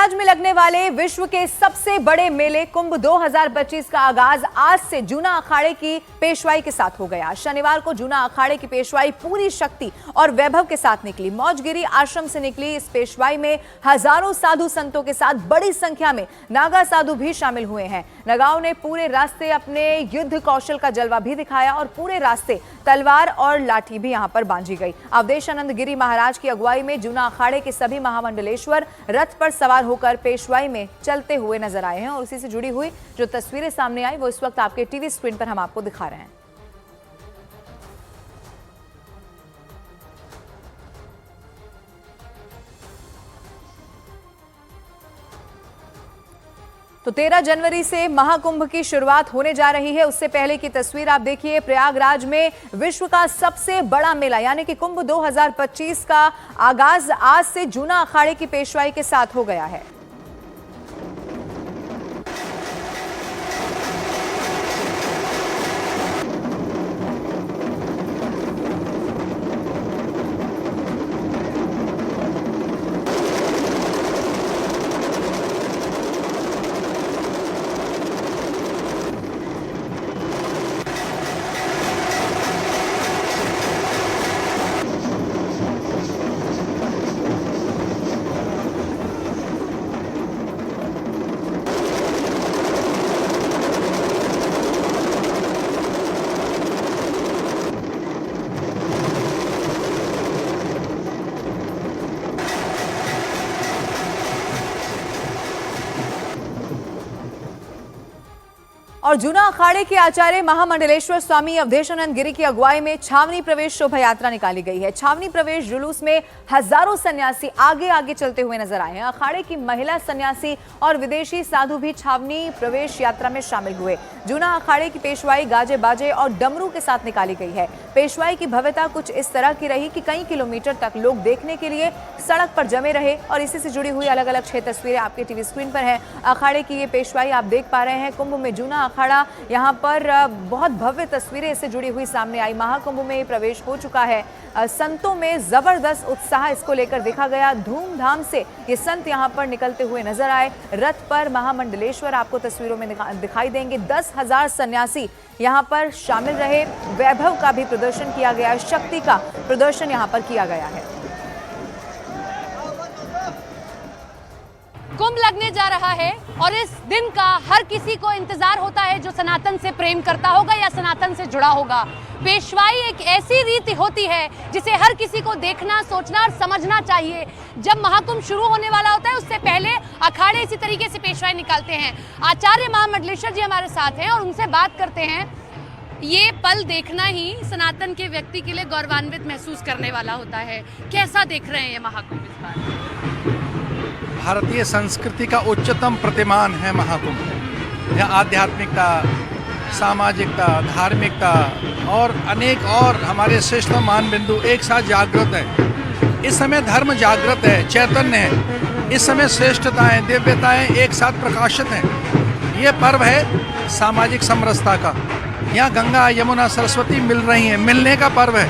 प्रयागराज में लगने वाले विश्व के सबसे बड़े मेले कुंभ 2025 का आगाज आज से जूना अखाड़े की पेशवाई के साथ हो गया। शनिवार को जूना अखाड़े की पेशवाई पूरी शक्ति और वैभव के साथ निकली। मौजगिरी आश्रम से निकली इस पेशवाई में हजारों साधु संतों के साथ बड़ी संख्या में नागा साधु भी शामिल हुए हैं। नगाओं ने पूरे रास्ते अपने युद्ध कौशल का जलवा भी दिखाया और पूरे रास्ते तलवार और लाठी भी यहां पर बांधी गई। अवधेशानंद गिरी महाराज की अगुवाई में जूना अखाड़े के सभी महामंडलेश्वर रथ पर सवार होकर पेशवाई में चलते हुए नजर आए हैं और उसी से जुड़ी हुई जो तस्वीरें सामने आई वो इस वक्त आपके टीवी स्क्रीन पर हम आपको दिखा रहे हैं। तो 13 जनवरी से महाकुंभ की शुरुआत होने जा रही है। उससे पहले की तस्वीर आप देखिए। प्रयागराज में विश्व का सबसे बड़ा मेला यानी कि कुंभ 2025 का आगाज आज से जूना अखाड़े की पेशवाई के साथ हो गया है। और जूना अखाड़े के आचार्य महामंडलेश्वर स्वामी अवधेशानंद गिरी की अगुवाई में छावनी प्रवेश शोभा यात्रा निकाली गई है। छावनी प्रवेश जुलूस में हजारों सन्यासी आगे आगे चलते हुए नजर आए हैं। अखाड़े की महिला सन्यासी और विदेशी साधु भी छावनी प्रवेश यात्रा में शामिल हुए। जूना अखाड़े की पेशवाई गाजे बाजे और डमरू के साथ निकाली गई है। पेशवाई की भव्यता कुछ इस तरह की रही कि कई किलोमीटर तक लोग देखने के लिए सड़क पर जमे रहे और इसी से जुड़ी हुई अलग अलग 6 तस्वीरें आपके टीवी स्क्रीन पर हैं। अखाड़े की ये पेशवाई आप देख पा रहे हैं। कुंभ में जूना अखाड़ा यहाँ पर बहुत भव्य तस्वीरें इससे जुड़ी हुई सामने आई। महाकुंभ में प्रवेश हो चुका है। संतों में जबरदस्त उत्साह इसको लेकर देखा गया। धूमधाम से ये संत यहाँ पर निकलते हुए नजर आए। रथ पर महामंडलेश्वर आपको तस्वीरों में दिखाई देंगे। 10,000 सन्यासी यहाँ पर शामिल रहे। वैभव का भी प्रदर्शन किया गया, शक्ति का प्रदर्शन यहाँ पर किया गया है। कुंभ लगने जा रहा है और इस दिन का हर किसी को इंतजार होता है जो सनातन से प्रेम करता होगा या सनातन से जुड़ा होगा। पेशवाई एक ऐसी रीति होती है जिसे हर किसी को देखना, सोचना और समझना चाहिए। जब महाकुंभ शुरू होने वाला होता है उससे पहले अखाड़े इसी तरीके से पेशवाई निकालते हैं। आचार्य महामंडलेश्वर जी हमारे साथ हैं और उनसे बात करते हैं। ये पल देखना ही सनातन के व्यक्ति के लिए गौरवान्वित महसूस करने वाला होता है। कैसा देख रहे हैं ये महाकुंभ इस बार? भारतीय संस्कृति का उच्चतम प्रतिमान है महाकुंभ। यह आध्यात्मिकता, सामाजिकता, धार्मिकता और अनेक और हमारे श्रेष्ठ मान बिंदु एक साथ जागृत है। इस समय धर्म जागृत है, चैतन्य है। इस समय श्रेष्ठताएं, दिव्यताएं एक साथ प्रकाशित हैं। ये पर्व है सामाजिक समरसता का। यहाँ गंगा, यमुना, सरस्वती मिल रही हैं, मिलने का पर्व है।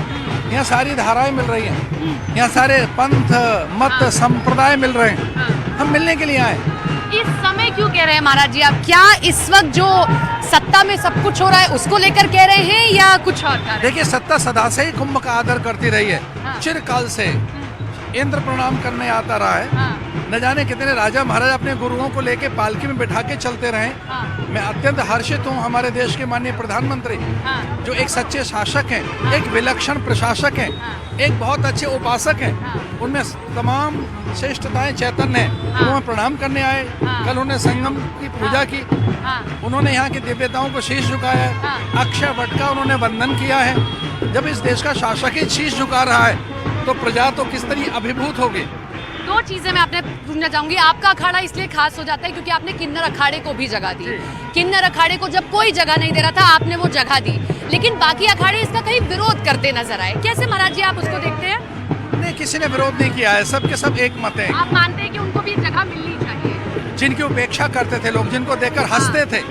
यहाँ सारी धाराएं मिल रही हैं। यहाँ सारे पंथ, मत, संप्रदाय मिल रहे हैं। हम मिलने के लिए आए। इस समय क्यों कह रहे हैं महाराज जी आप? क्या इस वक्त जो सत्ता में सब कुछ हो रहा है उसको लेकर कह रहे हैं या कुछ और? देखिए, सत्ता सदा से ही कुंभ का आदर करती रही है। चिरकाल से इंद्र प्रणाम करने आता रहा है। न जाने कितने राजा महाराज अपने गुरुओं को लेके पालकी में बिठा के चलते रहे। मैं अत्यंत हर्षित हूँ हमारे देश के माननीय प्रधानमंत्री जो एक सच्चे शासक हैं, एक विलक्षण प्रशासक हैं, एक बहुत अच्छे उपासक हैं। उनमें तमाम श्रेष्ठताएं चैतन्य हैं। उन्हें प्रणाम करने आए। कल उन्होंने संगम की पूजा की। उन्होंने यहाँ की दिव्यताओं को शीश झुकाया है। अक्षय वट का उन्होंने वंदन किया है। जब इस देश का शासक ही शीश झुका रहा है तो प्रजा तो किस तरह अभिभूत होगी। 2 चीजें मैं आपने पूछना चाहूंगी। आपका अखाड़ा इसलिए खास हो जाता है क्योंकि आपने किन्नर अखाड़े को भी जगह दी। किन्नर अखाड़े को जब कोई जगह नहीं दे रहा था आपने वो जगह दी, लेकिन बाकी अखाड़े इसका कहीं विरोध करते नजर आए। कैसे महाराज जी आप उसको देखते हैं? नहीं, किसी ने विरोध नहीं किया है। सबके सब एक मत है। आप मानते हैं कि उनको भी जगह मिलनी चाहिए? जिनकी उपेक्षा करते थे लोग, जिनको देखकर हंसते थे,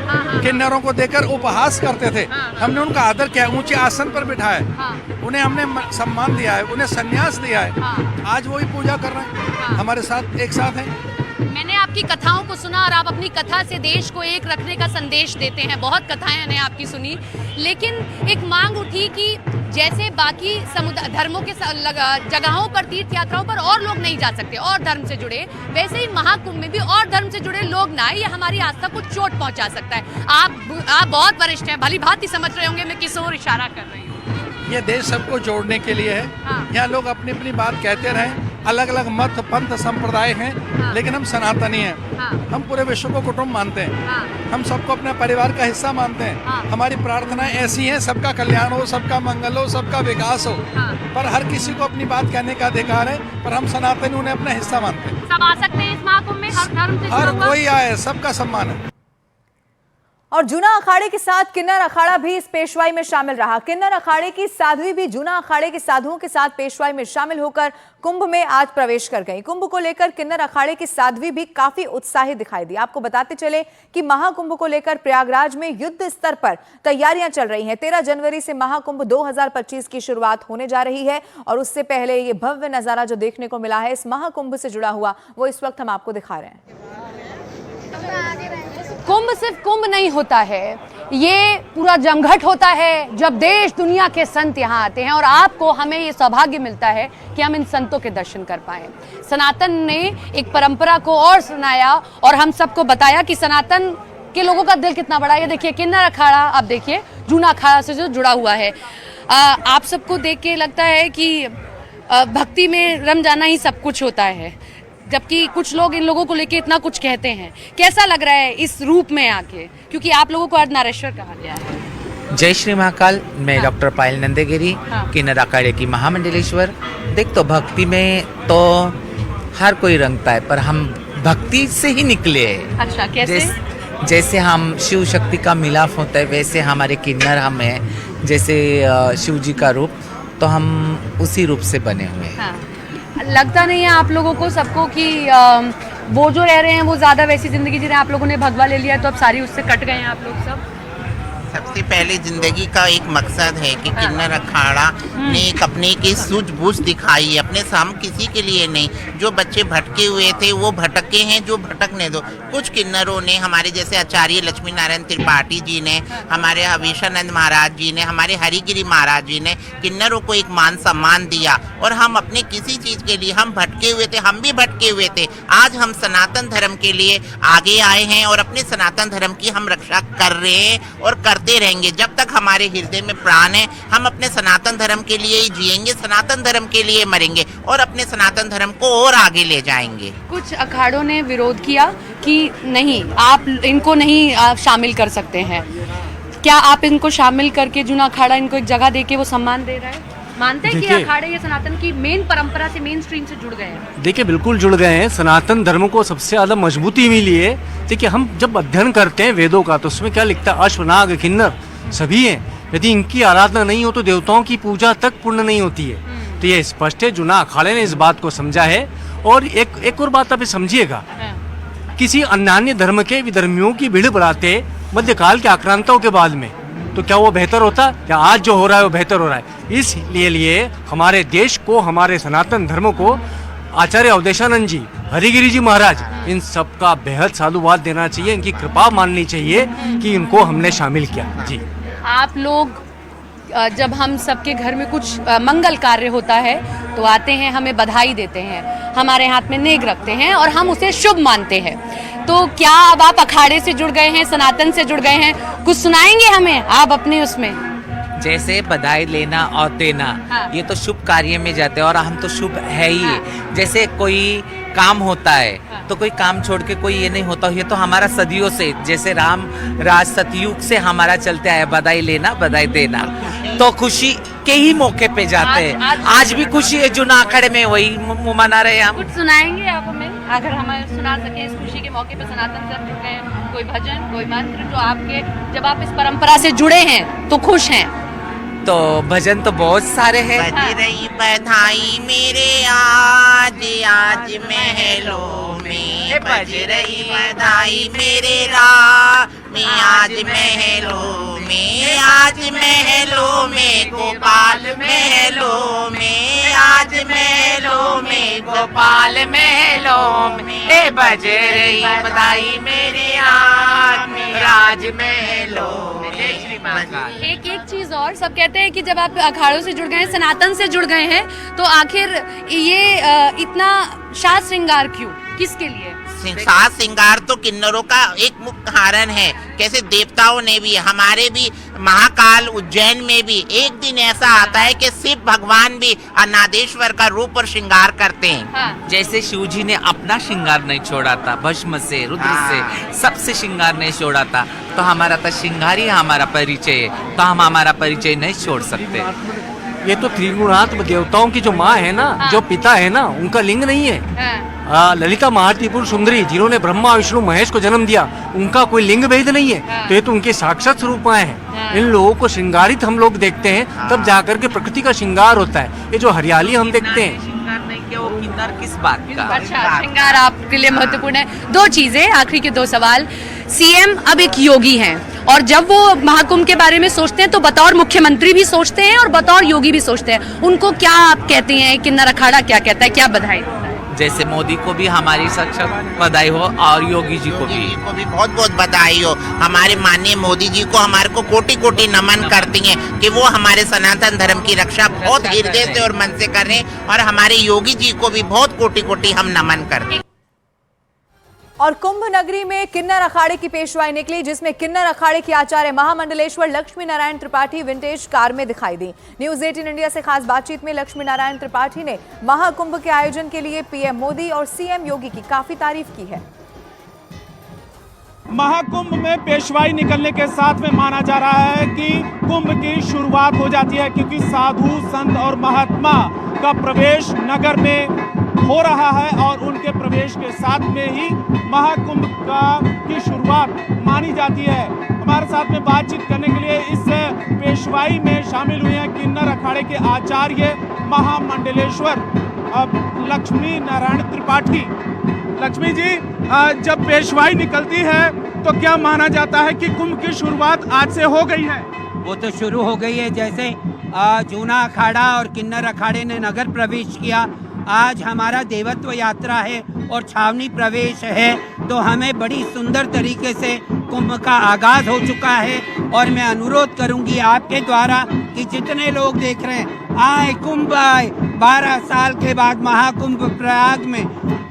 किन्नरों को देखकर उपहास करते थे, हमने उनका आदर किया, ऊंचे आसन पर बिठाया, उन्हें हमने सम्मान दिया है, उन्हें संन्यास दिया है। आज वही पूजा कर रहे हैं, हमारे साथ एक साथ हैं। मैंने आपकी कथाओं को सुना और आप अपनी कथा से देश को एक रखने का संदेश देते हैं। बहुत कथाएं मैंने आपकी सुनी, लेकिन एक मांग उठी कि जैसे बाकी समुदाय धर्मों के जगहों पर, तीर्थ यात्राओं पर और लोग नहीं जा सकते और धर्म से जुड़े, वैसे ही महाकुंभ में भी और धर्म से जुड़े लोग ना आए, ये हमारी आस्था को चोट पहुंचा सकता है। आप बहुत वरिष्ठ हैं, भली भांति समझ रहे होंगे मैं किस ओर इशारा कर रही हूँ। ये देश सबको जोड़ने के लिए है। हाँ। यहाँ लोग अपनी अपनी बात कहते रहें, अलग अलग मत पंथ संप्रदाय हैं, हाँ। लेकिन हम सनातनी हैं। हाँ। हम पूरे विश्व को कुटुंब मानते हैं। हाँ। हम सबको अपने परिवार का हिस्सा मानते हैं। हाँ। हमारी प्रार्थनाएं ऐसी हैं, सबका कल्याण हो, सबका मंगल हो, सबका विकास हो। हाँ। पर हर किसी को अपनी बात कहने का अधिकार है, पर हम सनातनी उन्हें अपना हिस्सा मानते हैं। सब आ सकते हैं इस महाकुंभ में, हर धर्म से जुड़ा हर हुआ? कोई आए, सबका सम्मान है। और जूना अखाड़े के साथ किन्नर अखाड़ा भी इस पेशवाई में शामिल रहा। किन्नर अखाड़े की साध्वी भी जूना अखाड़े के साधुओं के साथ पेशवाई में शामिल होकर कुंभ में आज प्रवेश कर गई। कुंभ को लेकर किन्नर अखाड़े की साध्वी भी काफी उत्साहित दिखाई दी। आपको बताते चले कि महाकुंभ को लेकर प्रयागराज में युद्ध स्तर पर तैयारियां चल रही हैं। 13 जनवरी से महाकुंभ 2025 की शुरुआत होने जा रही है और उससे पहले ये भव्य नजारा जो देखने को मिला है इस महाकुंभ से जुड़ा हुआ, वो इस वक्त हम आपको दिखा रहे हैं। कुंभ सिर्फ कुंभ नहीं होता है, ये पूरा जमघट होता है जब देश दुनिया के संत यहाँ आते हैं और आपको, हमें ये सौभाग्य मिलता है कि हम इन संतों के दर्शन कर पाएं। सनातन ने एक परंपरा को और सुनाया और हम सबको बताया कि सनातन के लोगों का दिल कितना बड़ा है। ये देखिए किन्नर अखाड़ा, आप देखिए जूना अखाड़ा से जो जुड़ा हुआ है। आप सबको देख के लगता है कि भक्ति में रम जाना ही सब कुछ होता है, जबकि कुछ लोग इन लोगों को लेके इतना कुछ कहते हैं। कैसा लग रहा है इस रूप में आके, क्योंकि आप लोगों को अर्धनारेश्वर कहा गया है। जय श्री महाकाल। मैं हाँ। डॉक्टर पायल नंदेगिरी, हाँ। किन्नर अखाड़े की महामंडलेश्वर। देख, तो भक्ति में तो हर कोई रंगता है, पर हम भक्ति से ही निकले हैं। अच्छा, कैसे? जैसे हम शिव शक्ति का मिलाप होता है, वैसे हमारे किन्नर हम हैं। जैसे शिव जी का रूप, तो हम उसी रूप से बने हुए हैं। हाँ। लगता नहीं है आप लोगों को सबको कि वो जो रह रहे हैं वो ज्यादा वैसी जिंदगी जी रहे हैं, आप लोगों ने भगवा ले लिया तो अब सारी उससे कट गए हैं आप लोग सब? सबसे पहले जिंदगी का एक मकसद है कि किन्नर अखाड़ा ने एक अपने की सूझबूझ दिखाई है। अपने हम किसी के लिए नहीं, जो बच्चे भटके हुए थे वो भटके हैं, जो भटकने दो। कुछ किन्नरों ने, हमारे जैसे आचार्य लक्ष्मी नारायण त्रिपाठी जी ने, हमारे हवेशानंद महाराज जी ने, हमारे हरिगिरी महाराज जी ने किन्नरों को एक मान सम्मान दिया। और हम अपने किसी चीज के लिए, हम भटके हुए थे, हम भी भटके हुए थे। आज हम सनातन धर्म के लिए आगे आए हैं और अपने सनातन धर्म की हम रक्षा कर रहे हैं और करते रहेंगे। जब तक हमारे हृदय में प्राण है, हम अपने सनातन धर्म के लिए ही जिएंगे, सनातन धर्म के लिए मरेंगे और अपने सनातन धर्म को और आगे ले जाएंगे। कुछ अखाड़ों ने विरोध किया कि नहीं, आप इनको नहीं शामिल कर सकते हैं। क्या आप इनको शामिल करके जूना अखाड़ा इनको एक जगह देके वो सम्मान दे रहा है? मानते हैं कि अखाड़े ये सनातन की मेन परंपरा से, मेन स्ट्रीम से जुड़ गए हैं? देखिए, बिल्कुल जुड़ गए हैं। सनातन धर्म को सबसे ज़्यादा मजबूती मिली है। देखिए, हम जब अध्ययन करते हैं वेदों का, तो उसमें क्या लिखता है? अश्व, नाग, किन्नर सभी हैं। यदि इनकी आराधना नहीं हो तो देवताओं की पूजा तक पूर्ण नहीं होती है। तो ये स्पष्ट है, जूना अखाड़े ने इस बात को समझा है। और एक और बात आप समझिएगा, किसी अन्य धर्म के विधर्मियों की भीड़ बढ़ाते मध्यकाल के आक्रांताओं के बाद में, तो क्या वो बेहतर होता? क्या आज जो हो रहा है वो बेहतर हो रहा है? इसलिए हमारे देश को, हमारे सनातन धर्म को आचार्य अवधेशानंद जी, हरिगिरी जी महाराज, इन सब का बेहद साधुवाद देना चाहिए। इनकी कृपा माननी चाहिए कि इनको हमने शामिल किया। जी, आप लोग जब हम सबके घर में कुछ मंगल कार्य होता है तो आते हैं, हमें बधाई देते हैं, हमारे हाथ में नेग रखते हैं और हम उसे शुभ मानते हैं। तो क्या अब आप अखाड़े से जुड़ गए हैं, सनातन से जुड़ गए हैं, कुछ सुनाएंगे हमें आप अपने उसमें? जैसे बधाई लेना और देना, हाँ। ये तो शुभ कार्य में जाते हैं और हम तो शुभ है ही। हाँ। जैसे कोई काम होता है, हाँ। तो कोई काम छोड़ के कोई ये नहीं होता। ये तो हमारा सदियों से, जैसे राम राज सतयुग से हमारा चलते आया, बधाई लेना बधाई देना। तो खुशी के ही मौके पे जाते हैं। आज भी खुशी है, जूना अखाड़े में वही मना रहे हैं हम। कुछ सुनाएंगे आप हमें, अगर हमें सुना सके इस खुशी के मौके पे? सनातन से जुड़ गए हैं, कोई भजन, कोई मंत्र जो आपके, जब आप इस परंपरा से जुड़े हैं तो खुश हैं? तो भजन तो बहुत सारे हैं। बज रही बधाई मेरे आज आज महलों में, बज रही बधाई मेरे राम आज महलों में, आज महलों में गोपाल महलों में, आज महलों में गोपाल महलों में बज रही बधाई मेरे राज महलों में। जय श्री महाकाल। एक चीज और, सब कहते हैं कि जब आप अखाड़ों से जुड़ गए हैं, सनातन से जुड़ गए हैं, तो आखिर ये इतना साज श्रृंगार क्यों, किसके लिए? साज श्रृंगार तो किन्नरों का एक मुख्य कारण है। कैसे देवताओं ने भी, हमारे भी महाकाल उज्जैन में भी एक दिन ऐसा आता है कि शिव भगवान भी अनादेश्वर का रूप और श्रृंगार करते हैं। हाँ। जैसे शिव जी ने अपना श्रृंगार नहीं छोड़ा था, भस्म से, रुद्र से, सबसे श्रृंगार नहीं छोड़ा था, तो हमारा तो श्रृंगार ही हमारा परिचय है, तो हम हमारा परिचय नहीं छोड़ सकते। ये तो त्रिगुणात्म देवताओं की जो माँ है ना, जो पिता है ना, उनका लिंग नहीं है। ललिता महात्रिपुर सुंदरी जिन्होंने ब्रह्मा विष्णु महेश को जन्म दिया, उनका कोई लिंग भेद नहीं है। तो ये तो उनके साक्षात स्वरूप हैं। इन लोगों को श्रृंगारित हम लोग देखते हैं, तब जाकर के प्रकृति का श्रृंगार होता है। ये जो हरियाली हम देखते हैं, श्रृंगार नहीं किया, वो किन्नर किस बात का? अच्छा, श्रृंगार आपके लिए महत्वपूर्ण है। दो चीजें, आखिरी के दो सवाल। सीएम अब एक योगी हैं, और जब वो महाकुंभ के बारे में सोचते हैं तो बतौर मुख्यमंत्री भी सोचते हैं और बतौर योगी भी सोचते हैं। उनको क्या आप कहते हैं, किन्नर अखाड़ा क्या कहता है, क्या बधाई? जैसे मोदी को भी हमारी सख्त बधाई हो और योगी जी को भी बहुत बहुत बधाई हो। हमारे माननीय मोदी जी को, हमारे को कोटि कोटि नमन करती हैं कि वो हमारे सनातन धर्म की रक्षा बहुत हृदय से और मन से कर रहे हैं, और हमारे योगी जी को भी बहुत कोटि कोटि हम नमन करते हैं। और कुंभ नगरी में किन्नर अखाड़े की पेशवाई निकली, जिसमें किन्नर अखाड़े की आचार्य महामंडलेश्वर लक्ष्मी नारायण त्रिपाठी विंटेज कार में दिखाई दी। न्यूज 18 इंडिया से खास बातचीत में लक्ष्मी नारायण त्रिपाठी ने महाकुंभ के आयोजन के लिए पीएम मोदी और सीएम योगी की काफी तारीफ की है। महाकुंभ में पेशवाई निकलने के साथ में माना जा रहा है कि कुंभ की शुरुआत हो जाती है, क्योंकि साधु संत और महात्मा का प्रवेश नगर में हो रहा है, और उनके प्रवेश के साथ में ही महाकुंभ की शुरुआत मानी जाती है। हमारे साथ में बातचीत करने के लिए इस पेशवाई में शामिल हुए हैं किन्नर अखाड़े के आचार्य महामंडलेश्वर लक्ष्मी नारायण त्रिपाठी। लक्ष्मी जी, जब पेशवाई निकलती है तो क्या माना जाता है कि कुंभ की शुरुआत आज से हो गई है? वो तो शुरू हो गई है। जैसे जूना अखाड़ा और किन्नर अखाड़े ने नगर प्रवेश किया, आज हमारा देवत्व यात्रा है और छावनी प्रवेश है, तो हमें बड़ी सुंदर तरीके से कुंभ का आगाज हो चुका है। और मैं अनुरोध करूंगी आपके द्वारा कि जितने लोग देख रहे हैं, आए कुंभ आए। 12 साल के बाद महाकुंभ प्रयाग में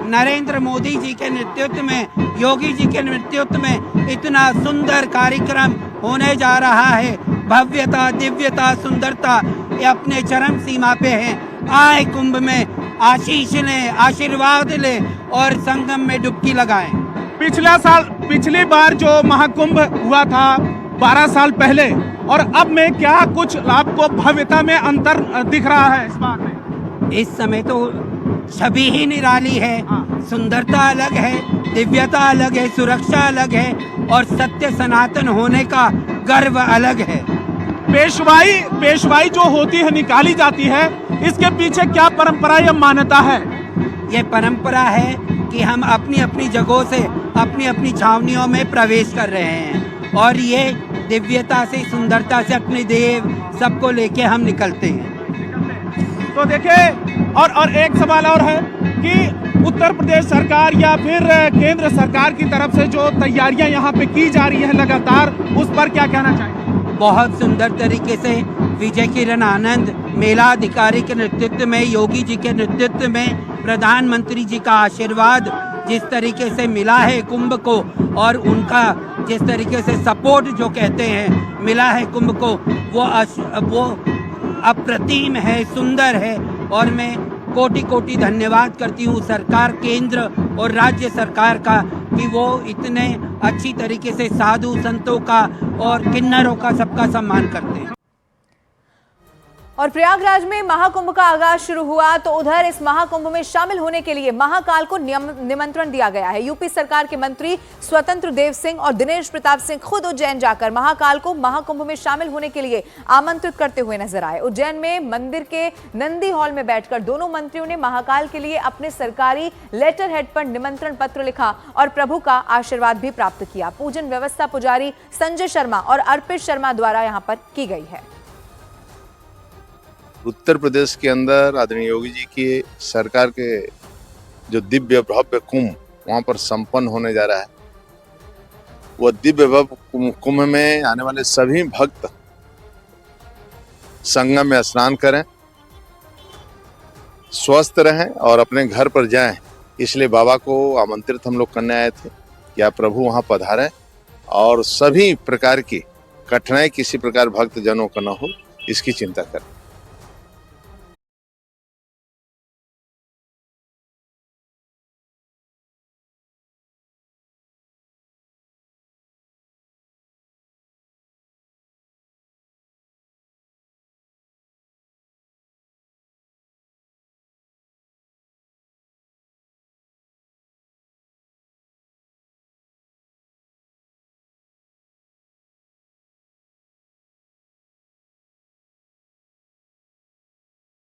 नरेंद्र मोदी जी के नेतृत्व में, योगी जी के नेतृत्व में इतना सुंदर कार्यक्रम होने जा रहा है। भव्यता, दिव्यता, सुंदरता ये अपने चरम सीमा पे है। आए कुंभ में आशीष लें, आशीर्वाद लें और संगम में डुबकी लगाएं। पिछली बार जो महाकुंभ हुआ था 12 साल पहले, और अब में क्या कुछ आपको भव्यता में अंतर दिख रहा है इस बार में? इस समय तो छवि ही निराली है। सुंदरता अलग है, दिव्यता अलग है, सुरक्षा अलग है, और सत्य सनातन होने का गर्व अलग है। पेशवाई जो होती है, निकाली जाती है, इसके पीछे क्या परंपरा या मान्यता है? ये परंपरा है कि हम अपनी अपनी जगहों से, अपनी अपनी छावनियों में प्रवेश कर रहे हैं, और ये दिव्यता से, सुंदरता से अपने देव सबको लेके हम निकलते हैं। तो देखिए, और एक सवाल और है कि उत्तर प्रदेश सरकार या फिर केंद्र सरकार की तरफ से जो तैयारियां यहाँ पे की जा रही है लगातार, उस पर क्या कहना चाहिए? बहुत सुंदर तरीके से विजय किरण आनंद मेला अधिकारी के नेतृत्व में, योगी जी के नेतृत्व में, प्रधानमंत्री जी का आशीर्वाद जिस तरीके से मिला है कुंभ को, और उनका जिस तरीके से सपोर्ट जो कहते हैं मिला है कुंभ को, वो अप्रतिम है, सुंदर है। और मैं कोटि कोटि धन्यवाद करती हूँ सरकार, केंद्र और राज्य सरकार का, कि वो इतने अच्छी तरीके से साधु संतों का और किन्नरों का सबका सम्मान करते हैं। और प्रयागराज में महाकुंभ का आगाज शुरू हुआ, तो उधर इस महाकुंभ में शामिल होने के लिए महाकाल को निमंत्रण दिया गया है। यूपी सरकार के मंत्री स्वतंत्र देव सिंह और दिनेश प्रताप सिंह खुद उज्जैन जाकर महाकाल को महाकुंभ में शामिल होने के लिए आमंत्रित करते हुए नजर आए। उज्जैन में मंदिर के नंदी हॉल में बैठकर दोनों मंत्रियों ने महाकाल के लिए अपने सरकारी लेटर हेड पर निमंत्रण पत्र लिखा और प्रभु का आशीर्वाद भी प्राप्त किया। पूजन व्यवस्था पुजारी संजय शर्मा और अर्पित शर्मा द्वारा यहाँ पर की गई है। उत्तर प्रदेश के अंदर आदरणीय योगी जी की सरकार के जो दिव्य भव्य कुंभ वहाँ पर संपन्न होने जा रहा है, वह दिव्य भव्य कुंभ में आने वाले सभी भक्त संगम में स्नान करें, स्वस्थ रहें और अपने घर पर जाएं। इसलिए बाबा को आमंत्रित हम लोग करने आए थे कि आप प्रभु वहाँ पधारें और सभी प्रकार की कठिनाई किसी प्रकार भक्त जनों को न हो, इसकी चिंता करें।